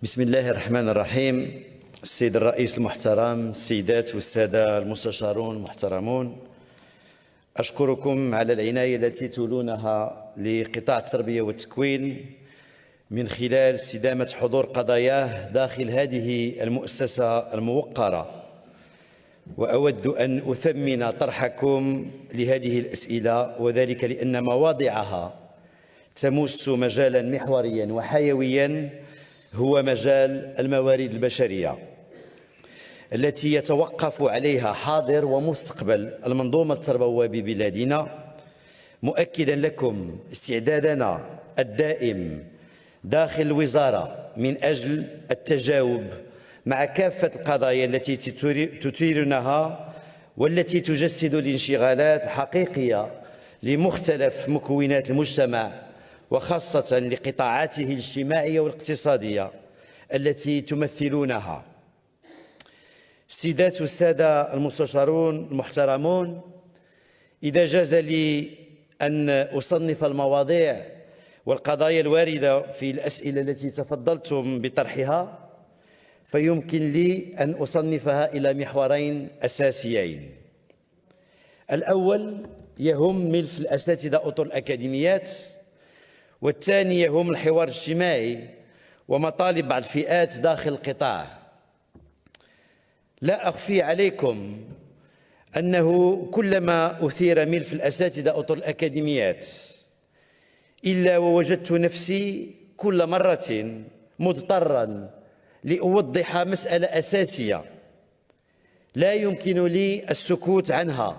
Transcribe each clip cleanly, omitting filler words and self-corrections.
بسم الله الرحمن الرحيم. السيد الرئيس المحترم، السيدات والسادة المستشارون المحترمون، أشكركم على العناية التي تولونها لقطاع التربية والتكوين من خلال استدامة حضور قضاياه داخل هذه المؤسسة الموقرة. وأود أن أثمن طرحكم لهذه الأسئلة، وذلك لأن مواضعها تمس مجالا محوريا وحيويا، هو مجال الموارد البشرية التي يتوقف عليها حاضر ومستقبل المنظومة التربوية ببلادنا، مؤكدا لكم استعدادنا الدائم داخل الوزارة من أجل التجاوب مع كافة القضايا التي تثيرونها والتي تجسد الانشغالات حقيقية لمختلف مكونات المجتمع، وخاصة لقطاعاته الاجتماعية والاقتصادية التي تمثلونها. السيدات والسادة المستشارون المحترمون، إذا جاز لي أن أصنف المواضيع والقضايا الواردة في الأسئلة التي تفضلتم بطرحها، فيمكن لي أن أصنفها إلى محورين أساسيين. الأول يهم ملف الأساتذة أطر الأكاديميات، والثاني يهم الحوار الاجتماعي ومطالب بعض الفئات داخل القطاع. لا أخفي عليكم أنه كلما أثير ملف الأساتذة أطر الأكاديميات إلا ووجدت نفسي كل مرة مضطرا لأوضح مسألة أساسية لا يمكن لي السكوت عنها،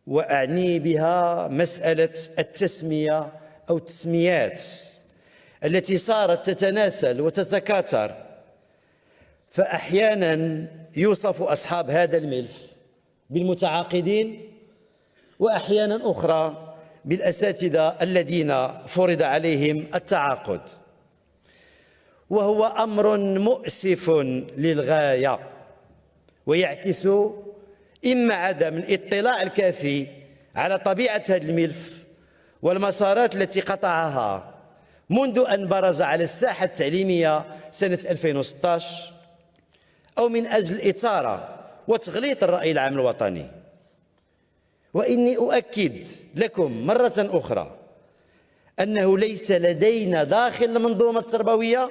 وأعني بها مسألة التسمية أو التسميات التي صارت تتناسل وتتكاثر. فأحيانا يوصف أصحاب هذا الملف بالمتعاقدين، وأحيانا أخرى بالأساتذة الذين فرض عليهم التعاقد، وهو أمر مؤسف للغاية، ويعكس إما عدم الاطلاع الكافي على طبيعة هذا الملف والمسارات التي قطعها منذ أن برز على الساحة التعليمية سنة 2016، أو من أجل إثارة وتغليط الرأي العام الوطني. وإني أؤكد لكم مرة أخرى أنه ليس لدينا داخل المنظومة التربوية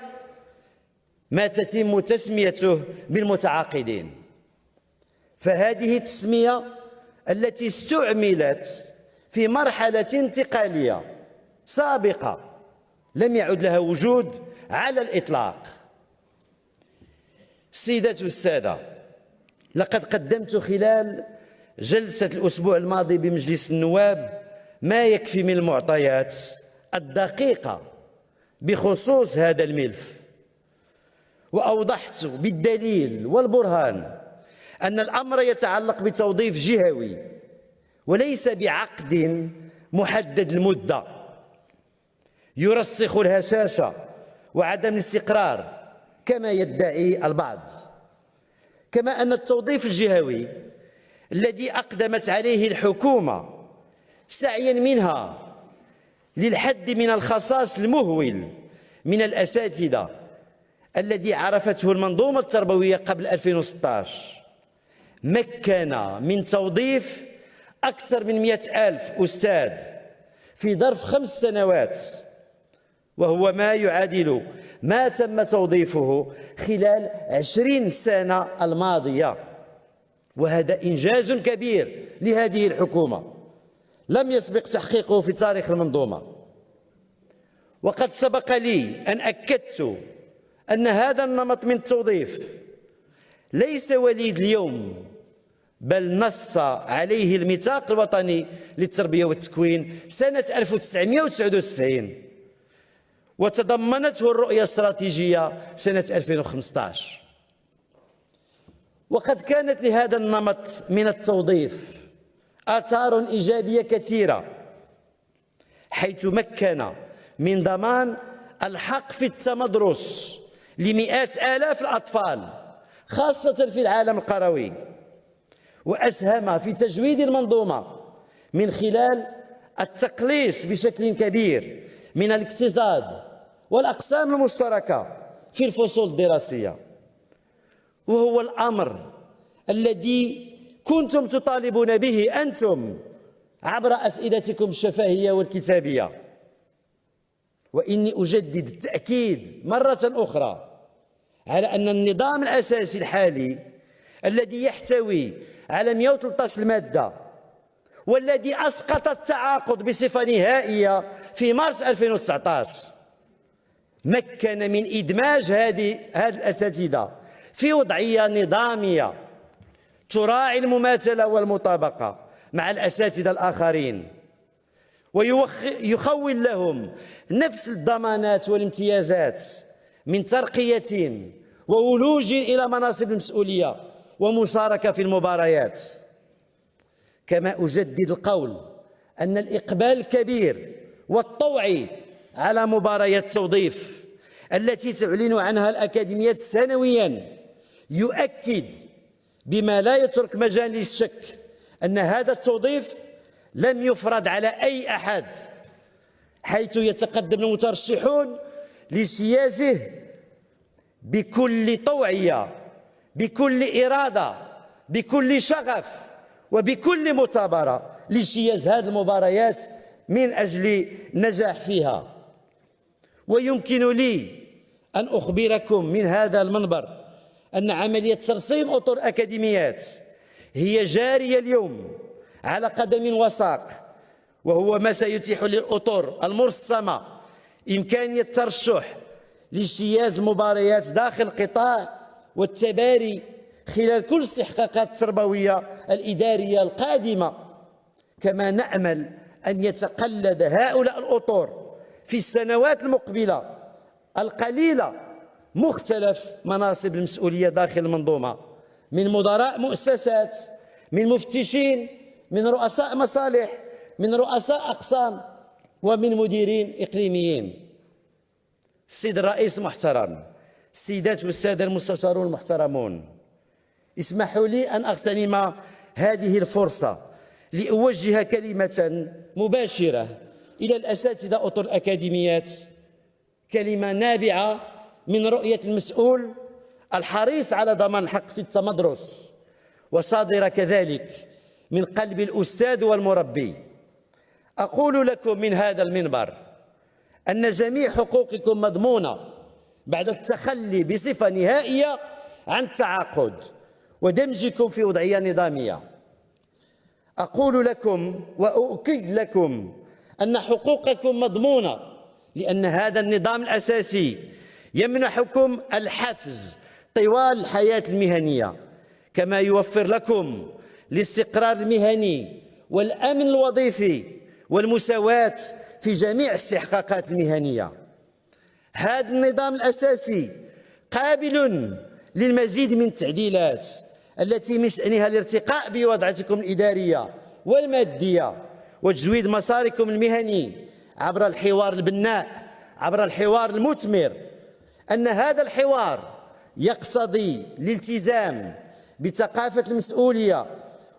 ما تتم تسميته بالمتعاقدين، فهذه التسمية التي استعملت في مرحلة انتقالية سابقة لم يعد لها وجود على الإطلاق. السيدات والسادة، لقد قدمت خلال جلسة الأسبوع الماضي بمجلس النواب ما يكفي من المعطيات الدقيقة بخصوص هذا الملف، وأوضحت بالدليل والبرهان أن الأمر يتعلق بتوظيف جهوي وليس بعقد محدد المدة يرسخ الهشاشة وعدم الاستقرار كما يدعي البعض. كما أن التوظيف الجهوي الذي أقدمت عليه الحكومة سعيا منها للحد من الخصاص المهول من الأساتذة الذي عرفته المنظومة التربوية قبل 2016 مكن من توظيف أكثر من 100,000 أستاذ في ظرف 5 سنوات، وهو ما يعادل ما تم توظيفه خلال 20 سنة الماضية، وهذا إنجاز كبير لهذه الحكومة لم يسبق تحقيقه في تاريخ المنظومة. وقد سبق لي أن أكدت أن هذا النمط من التوظيف ليس وليد اليوم، بل نص عليه الميثاق الوطني للتربية والتكوين سنة 1999، وتضمنته الرؤية الاستراتيجية سنة 2015. وقد كانت لهذا النمط من التوظيف آثار إيجابية كثيرة، حيث مكن من ضمان الحق في التمدرس لمئات آلاف الأطفال خاصة في العالم القروي، وأسهم في تجويد المنظومة من خلال التقليص بشكل كبير من الاقتصاد والأقسام المشتركة في الفصول الدراسية، وهو الأمر الذي كنتم تطالبون به أنتم عبر أسئلتكم الشفهية والكتابية. وإني أجدد التأكيد مرة أخرى على أن النظام الأساسي الحالي الذي يحتوي على 113 مادة والذي أسقط التعاقد بصفة نهائية في مارس 2019 مكن من إدماج هذه الأساتذة في وضعية نظامية تراعي المماثلة والمطابقة مع الأساتذة الآخرين، ويخول لهم نفس الضمانات والامتيازات من ترقية وولوج إلى مناصب المسؤولية ومشاركة في المباريات. كما أجدد القول أن الإقبال الكبير والطوعي على مباريات التوظيف التي تعلن عنها الأكاديميات سنويا يؤكد بما لا يترك مجال للشك أن هذا التوظيف لم يفرض على أي أحد، حيث يتقدم المترشحون لاجتيازه بكل طوعية، بكل إرادة، بكل شغف، وبكل مثابرة لاجتياز هذه المباريات من أجل النجاح فيها. ويمكن لي أن أخبركم من هذا المنبر أن عملية ترسيم أطر الأكاديميات هي جارية اليوم على قدم وساق، وهو ما سيتيح للأطر المرسمة إمكانية الترشح لاجتياز المباريات داخل القطاع والتباري خلال كل الاستحقاقات التربوية الإدارية القادمة. كما نأمل أن يتقلد هؤلاء الأطر في السنوات المقبلة القليلة مختلف مناصب المسؤولية داخل المنظومة، من مدراء مؤسسات، من مفتشين، من رؤساء مصالح، من رؤساء أقسام، ومن مديرين إقليميين. السيد الرئيس محترم، السيدات والسادة المستشارون المحترمون، اسمحوا لي أن أغتنم هذه الفرصة لأوجه كلمة مباشرة إلى الأساتذة أطر الأكاديميات، كلمة نابعة من رؤية المسؤول الحريص على ضمان الحق في التمدرس، وصادرة كذلك من قلب الأستاذ والمربي. أقول لكم من هذا المنبر أن جميع حقوقكم مضمونة بعد التخلي بصفة نهائية عن التعاقد ودمجكم في وضعية نظامية. أقول لكم وأؤكد لكم أن حقوقكم مضمونة، لأن هذا النظام الأساسي يمنحكم الحفز طوال الحياة المهنية، كما يوفر لكم الاستقرار المهني والأمن الوظيفي والمساواة في جميع الاستحقاقات المهنية. هذا النظام الأساسي قابل للمزيد من التعديلات التي من شأنها الارتقاء بوضعتكم الإدارية والمادية وتجويد مساركم المهني عبر الحوار البناء، عبر الحوار المثمر. أن هذا الحوار يقتضي الالتزام بثقافة المسؤولية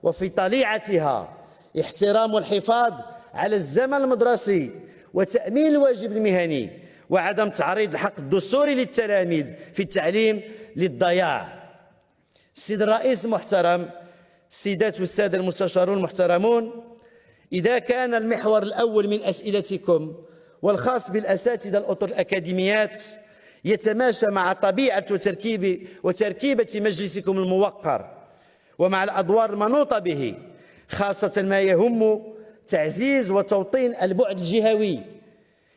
وفي طليعتها احترام والحفاظ على الزمن المدرسي وتأمين الواجب المهني وعدم تعريض الحق الدستوري للتلاميذ في التعليم للضياع. السيد الرئيس المحترم، السيدات والسادة المستشارون المحترمون، إذا كان المحور الأول من أسئلتكم والخاص بالأساتذة الأطر الأكاديميات يتماشى مع طبيعة وتركيبة مجلسكم الموقر ومع الأدوار المنوطة به، خاصة ما يهم تعزيز وتوطين البعد الجهوي،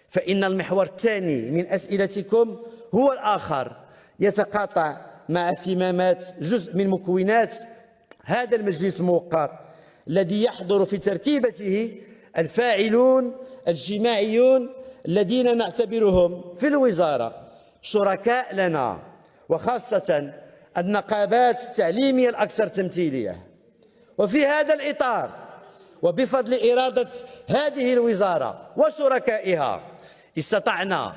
فإن المحور الثاني من أسئلتكم هو الآخر يتقاطع مع اهتمامات جزء من مكونات هذا المجلس الموقر الذي يحضر في تركيبته الفاعلون الاجتماعيون الذين نعتبرهم في الوزارة شركاء لنا، وخاصة النقابات التعليمية الأكثر تمثيلية. وفي هذا الإطار وبفضل إرادة هذه الوزارة وشركائها استطعنا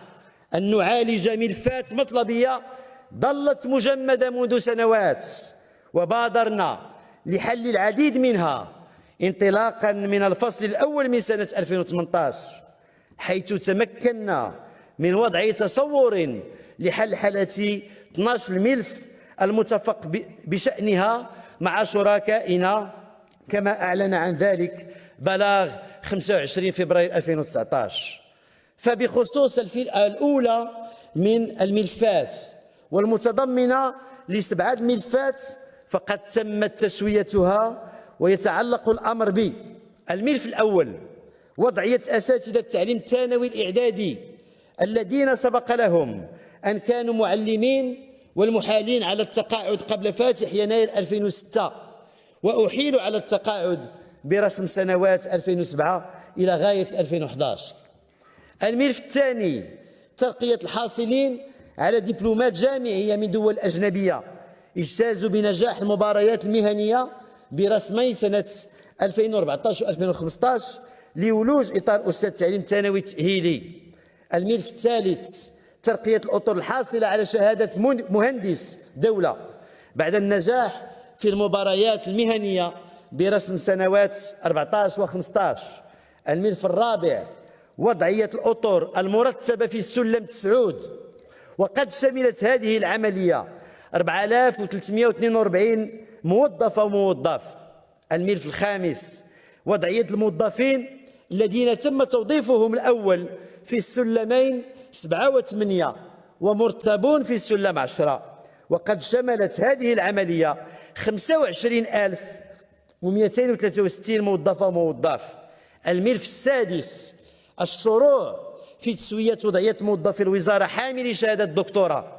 أن نعالج ملفات مطلبية ظلت مجمدة منذ سنوات، وبادرنا لحل العديد منها انطلاقا من الفصل الأول من سنة 2018، حيث تمكنا من وضع تصور لحلحلة 12 ملف المتفق بشأنها مع شركائنا، كما أعلن عن ذلك بلاغ 25 فبراير 2019. فبخصوص الفئة الأولى من الملفات والمتضمنة ل7 ملفات فقد تمت تسويتها، ويتعلق الأمر بالملف الأول: وضعية أساتذة التعليم الثانوي الإعدادي الذين سبق لهم أن كانوا معلمين والمحالين على التقاعد قبل فاتح يناير 2006 وأحيلوا على التقاعد برسم سنوات 2007 إلى غاية 2011. الملف الثاني: ترقية الحاصلين على دبلومات جامعية من دول أجنبية اجتازوا بنجاح المباريات المهنية برسمي سنة 2014 و 2015 لولوج إطار أستاذ التعليم الثانوي التأهيلي. الملف الثالث: ترقية الأطر الحاصلة على شهادة مهندس دولة بعد النجاح في المباريات المهنية برسم سنوات 14 و 15. الملف الرابع: وضعية الأطر المرتبة في السلم السعود، وقد شملت هذه العملية 4342 موظفة وموظف. الملف الخامس: وضعية الموظفين الذين تم توظيفهم الأول في السلمين 7 و 8 ومرتبون في السلم 10، وقد شملت هذه العملية 25263 موظفة وموظف. الملف السادس: الشروع في تسوية وضعية موظفي الوزارة حاملي شهادة الدكتوراه،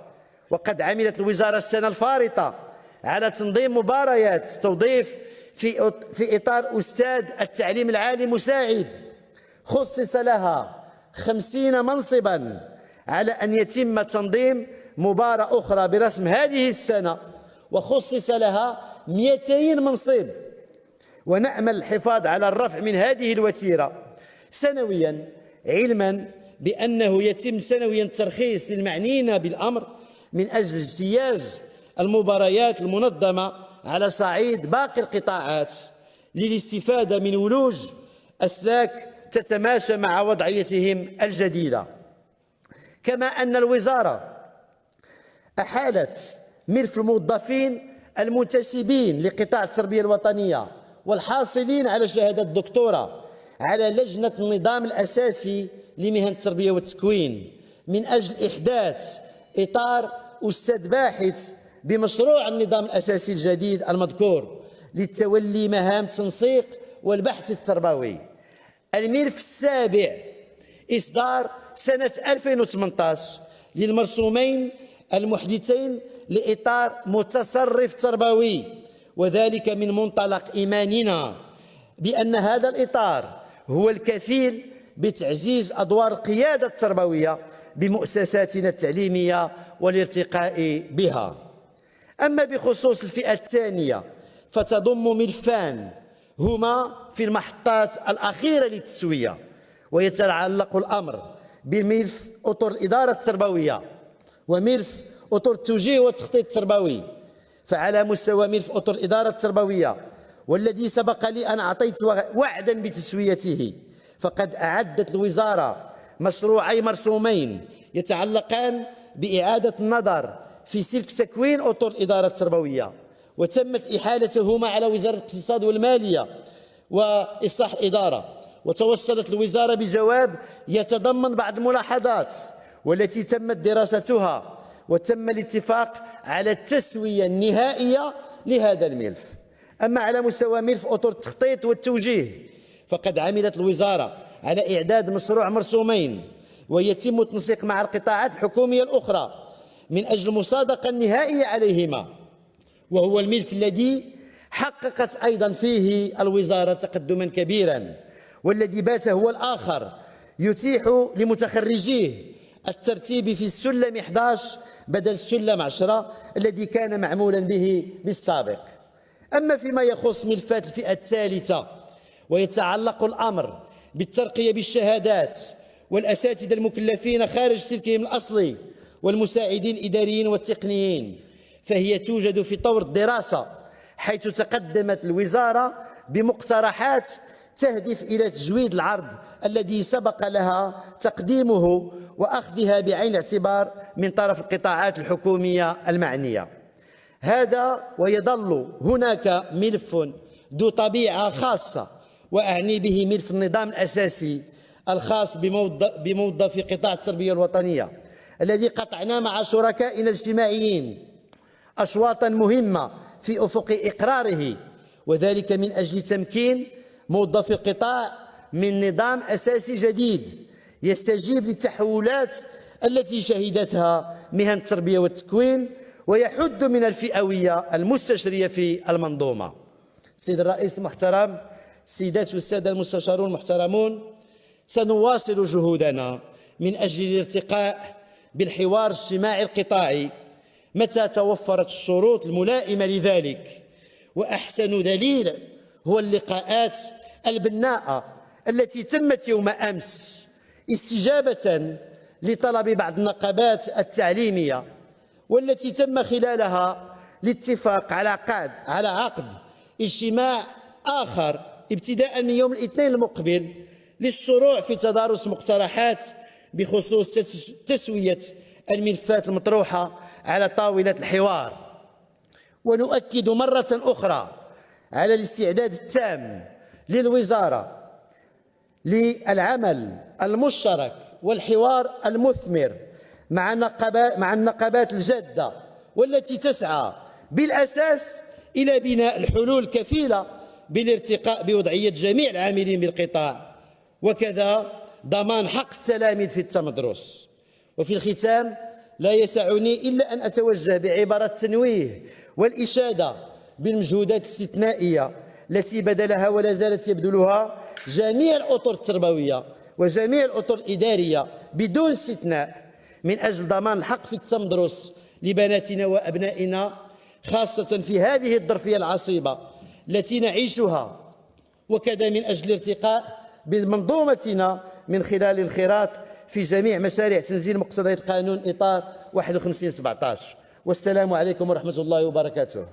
وقد عملت الوزارة السنة الفارطة على تنظيم مباريات توظيف في إطار أستاذ التعليم العالي مساعد، خصص لها 50 منصبا، على أن يتم تنظيم مباراة أخرى برسم هذه السنة وخصص لها 200 منصب، ونأمل الحفاظ على الرفع من هذه الوتيرة سنويا، علما بأنه يتم سنويا الترخيص للمعنيين بالأمر من أجل اجتياز المباريات المنظمة على صعيد باقي القطاعات للاستفادة من ولوج أسلاك تتماشى مع وضعيتهم الجديدة. كما أن الوزارة أحالت ملف الموظفين المنتسبين لقطاع التربية الوطنية والحاصلين على شهادة الدكتوراه على لجنة النظام الأساسي لمهن التربية والتكوين من أجل إحداث إطار أستاذ باحث بمشروع النظام الأساسي الجديد المذكور للتولي مهام التنسيق والبحث التربوي. الملف السابع: إصدار سنة 2018 للمرسومين المحدثين لإطار متصرف تربوي، وذلك من منطلق إيماننا بأن هذا الإطار هو الكفيل بتعزيز أدوار القيادة التربوية بمؤسساتنا التعليمية والارتقاء بها. أما بخصوص الفئة الثانية فتضم ملفان هما في المحطات الأخيرة للتسوية، ويتعلق الأمر بملف أطر الإدارة التربوية وملف أطر التوجيه والتخطيط التربوي. فعلى مستوى ملف أطر الإدارة التربوية، والذي سبق لي أن أعطيت وعدا بتسويته، فقد أعدت الوزارة مشروعي مرسومين يتعلقان بإعادة النظر في سلك تكوين أطر الإدارة التربوية، وتمت إحالتهما على وزارة الاقتصاد والمالية وإصلاح الإدارة، وتوصلت الوزارة بجواب يتضمن بعض الملاحظات والتي تمت دراستها، وتم الاتفاق على التسوية النهائية لهذا الملف. أما على مستوى ملف أطر التخطيط والتوجيه فقد عملت الوزارة على إعداد مشروع مرسومين، ويتم التنسيق مع القطاعات الحكومية الأخرى من أجل المصادقة النهائية عليهما، وهو الملف الذي حققت أيضا فيه الوزارة تقدما كبيرا، والذي بات هو الآخر يتيح لمتخرجيه الترتيب في السلم 11 بدل السلم 10 الذي كان معمولا به بالسابق. أما فيما يخص ملفات الفئة الثالثة ويتعلق الأمر بالترقية بالشهادات والأساتذة المكلفين خارج سلكهم الأصلي والمساعدين الإداريين والتقنيين، فهي توجد في طور الدراسة، حيث تقدمت الوزارة بمقترحات تهدف إلى تجويد العرض الذي سبق لها تقديمه وأخذها بعين الاعتبار من طرف القطاعات الحكومية المعنية. هذا ويظل هناك ملف ذو طبيعة خاصة، وأعني به ملف النظام الأساسي الخاص بموظفي قطاع التربية الوطنية، الذي قطعنا مع شركائنا الاجتماعيين أشواطا مهمة في أفق إقراره، وذلك من أجل تمكين موظفي القطاع من نظام أساسي جديد يستجيب للتحولات التي شهدتها مهن التربية والتكوين، ويحد من الفئوية المستشرية في المنظومة. سيد الرئيس المحترم، السيدات والسادة المستشارون المحترمون، سنواصل جهودنا من أجل الارتقاء بالحوار الاجتماعي القطاعي متى توفرت الشروط الملائمة لذلك، وأحسن دليل هو اللقاءات البناءة التي تمت يوم أمس استجابة لطلب بعض النقابات التعليمية، والتي تم خلالها الاتفاق على عقد اجتماع آخر ابتداء من يوم الاثنين المقبل للشروع في تدارس مقترحات بخصوص تسوية الملفات المطروحة على طاولة الحوار. ونؤكد مرة أخرى على الاستعداد التام للوزارة للعمل المشترك والحوار المثمر مع النقابات الجادة، والتي تسعى بالأساس إلى بناء الحلول الكفيلة بالارتقاء بوضعية جميع العاملين بالقطاع، وكذا ضمان حق التلاميذ في التمدرس. وفي الختام لا يسعني إلا أن أتوجه بعبارة التنويه والإشادة بالمجهودات الاستثنائية التي بذلها ولا زالت يبذلها جميع الأطر التربوية وجميع الأطر الإدارية بدون استثناء من أجل ضمان الحق في التمدرس لبناتنا وأبنائنا، خاصة في هذه الظرفية العصيبة التي نعيشها، وكذا من أجل الارتقاء بمنظومتنا من خلال الانخراط في جميع مشاريع تنزيل مقتضيات قانون إطار 51/17. والسلام عليكم ورحمة الله وبركاته.